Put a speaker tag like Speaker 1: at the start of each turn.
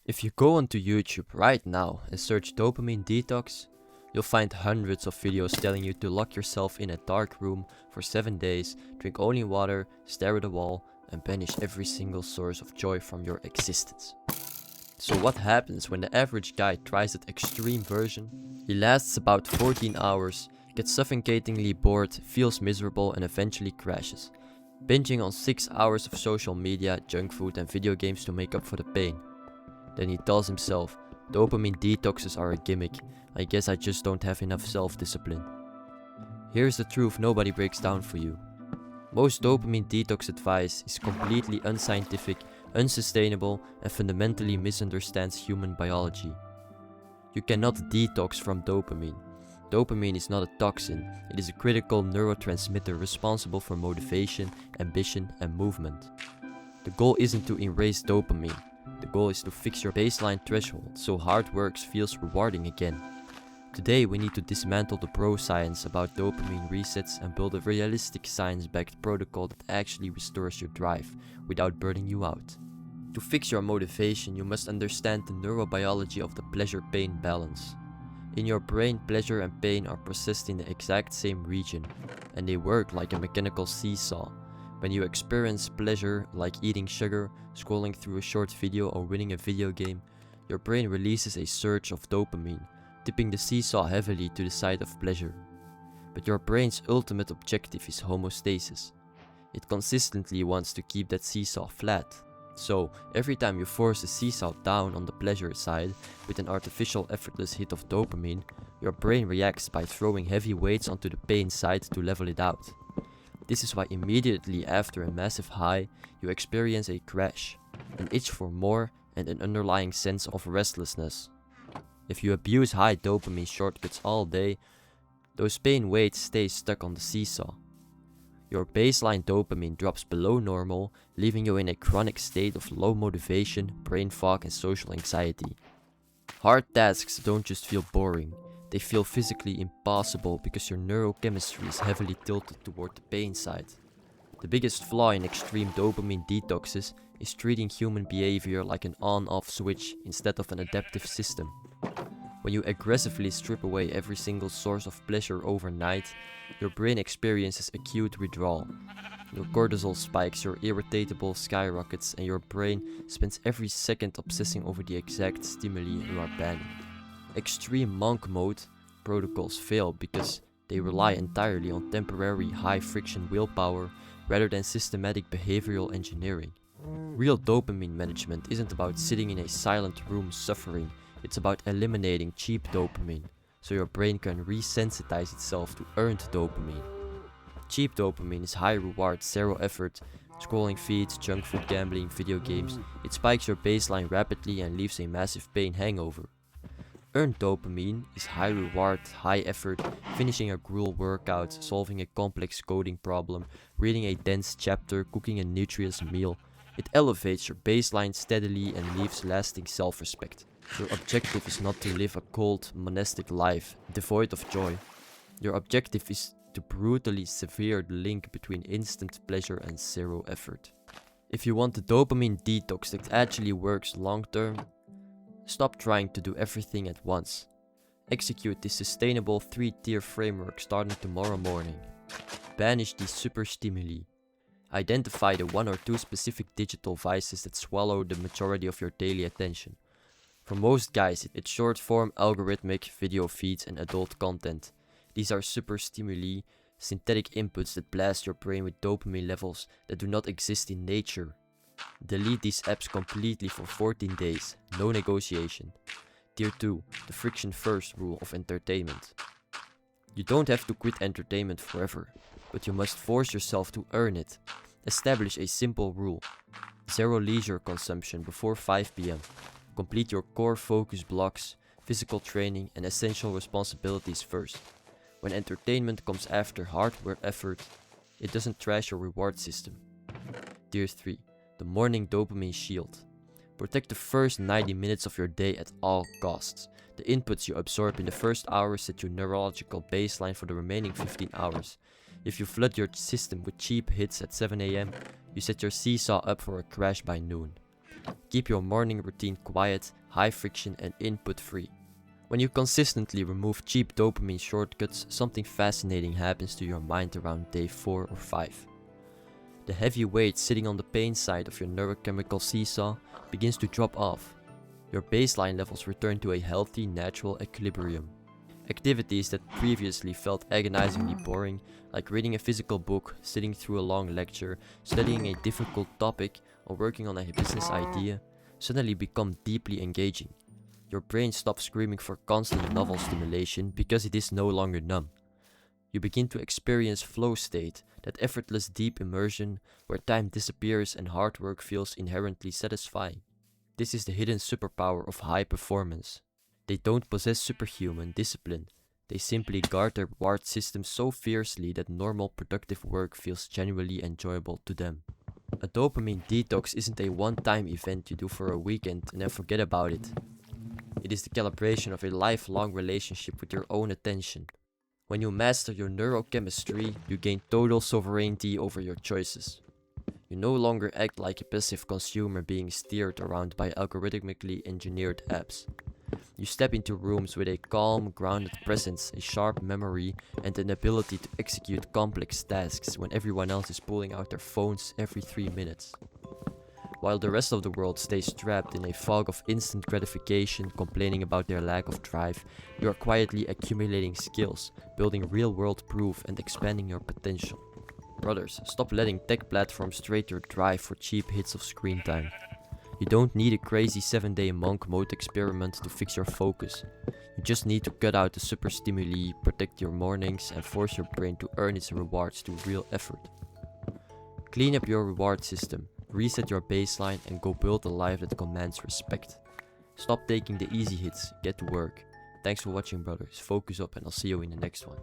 Speaker 1: If you go onto YouTube right now and search dopamine detox, you'll find hundreds of videos telling you to lock yourself in a dark room for 7 days, drink only water, stare at a wall, and banish every single source of joy from your existence. So what happens when the average guy tries that extreme version? He lasts about 14 hours, gets suffocatingly bored, feels miserable, and eventually crashes, binging on 6 hours of social media, junk food, and video games to make up for the pain. Then he tells himself, dopamine detoxes are a gimmick, I guess I just don't have enough self-discipline. Here's the truth nobody breaks down for you. Most dopamine detox advice is completely unscientific, unsustainable, and fundamentally misunderstands human biology. You cannot detox from dopamine. Dopamine is not a toxin, it is a critical neurotransmitter responsible for motivation, ambition, and movement. The goal isn't to erase dopamine. The goal is to fix your baseline threshold so hard work feels rewarding again. Today we need to dismantle the bro science about dopamine resets and build a realistic science-backed protocol that actually restores your drive without burning you out. To fix your motivation, you must understand the neurobiology of the pleasure-pain balance. In your brain, pleasure and pain are processed in the exact same region, and they work like a mechanical seesaw. When you experience pleasure, like eating sugar, scrolling through a short video, or winning a video game, your brain releases a surge of dopamine, tipping the seesaw heavily to the side of pleasure. But your brain's ultimate objective is homeostasis. It consistently wants to keep that seesaw flat. So, every time you force the seesaw down on the pleasure side with an artificial effortless hit of dopamine, your brain reacts by throwing heavy weights onto the pain side to level it out. This is why immediately after a massive high, you experience a crash, an itch for more, and an underlying sense of restlessness. If you abuse high dopamine shortcuts all day, those pain weights stay stuck on the seesaw. Your baseline dopamine drops below normal, leaving you in a chronic state of low motivation, brain fog, and social anxiety. Hard tasks don't just feel boring. They feel physically impossible because your neurochemistry is heavily tilted toward the pain side. The biggest flaw in extreme dopamine detoxes is treating human behavior like an on-off switch instead of an adaptive system. When you aggressively strip away every single source of pleasure overnight, your brain experiences acute withdrawal. Your cortisol spikes, your irritable skyrockets, and your brain spends every second obsessing over the exact stimuli you are banning. Extreme monk mode protocols fail because they rely entirely on temporary high-friction willpower rather than systematic behavioral engineering. Real dopamine management isn't about sitting in a silent room suffering, it's about eliminating cheap dopamine, so your brain can resensitize itself to earned dopamine. Cheap dopamine is high reward, zero effort, scrolling feeds, junk food, gambling, video games. It spikes your baseline rapidly and leaves a massive pain hangover. Earned dopamine is high reward, high effort, finishing a gruel workout, solving a complex coding problem, reading a dense chapter, cooking a nutritious meal. It elevates your baseline steadily and leaves lasting self-respect. Your objective is not to live a cold, monastic life, devoid of joy. Your objective is to brutally sever the link between instant pleasure and zero effort. If you want the dopamine detox that actually works long term, stop trying to do everything at once. Execute this sustainable 3-tier framework starting tomorrow morning. Banish these super-stimuli. Identify the 1 or 2 specific digital vices that swallow the majority of your daily attention. For most guys, it's short-form algorithmic video feeds and adult content. These are super-stimuli, synthetic inputs that blast your brain with dopamine levels that do not exist in nature. Delete these apps completely for 14 days, no negotiation. Tier 2, the friction first rule of entertainment. You don't have to quit entertainment forever, but you must force yourself to earn it. Establish a simple rule. Zero leisure consumption before 5 p.m. Complete your core focus blocks, physical training, and essential responsibilities first. When entertainment comes after hard work effort, it doesn't trash your reward system. Tier 3. The morning dopamine shield. Protect the first 90 minutes of your day at all costs. The inputs you absorb in the first hour set your neurological baseline for the remaining 15 hours. If you flood your system with cheap hits at 7 a.m., you set your seesaw up for a crash by noon. Keep your morning routine quiet, high friction and input free. When you consistently remove cheap dopamine shortcuts, something fascinating happens to your mind around day 4 or 5. The heavy weight sitting on the pain side of your neurochemical seesaw begins to drop off. Your baseline levels return to a healthy, natural equilibrium. Activities that previously felt agonizingly boring, like reading a physical book, sitting through a long lecture, studying a difficult topic, or working on a business idea, suddenly become deeply engaging. Your brain stops screaming for constant novel stimulation because it is no longer numb. You begin to experience flow state, that effortless deep immersion where time disappears and hard work feels inherently satisfying. This is the hidden superpower of high performance. They don't possess superhuman discipline, they simply guard their reward system so fiercely that normal productive work feels genuinely enjoyable to them. A dopamine detox isn't a one-time event you do for a weekend and then forget about it. It is the calibration of a lifelong relationship with your own attention. When you master your neurochemistry, you gain total sovereignty over your choices. You no longer act like a passive consumer being steered around by algorithmically engineered apps. You step into rooms with a calm, grounded presence, a sharp memory, and an ability to execute complex tasks when everyone else is pulling out their phones every 3 minutes. While the rest of the world stays trapped in a fog of instant gratification, complaining about their lack of drive, you are quietly accumulating skills, building real-world proof, and expanding your potential. Brothers, stop letting tech platforms trade your drive for cheap hits of screen time. You don't need a crazy 7-day monk mode experiment to fix your focus. You just need to cut out the super-stimuli, protect your mornings, and force your brain to earn its rewards through real effort. Clean up your reward system, reset your baseline, and go build a life that commands respect. Stop taking the easy hits, get to work. Thanks for watching, brothers. Focus up, and I'll see you in the next one.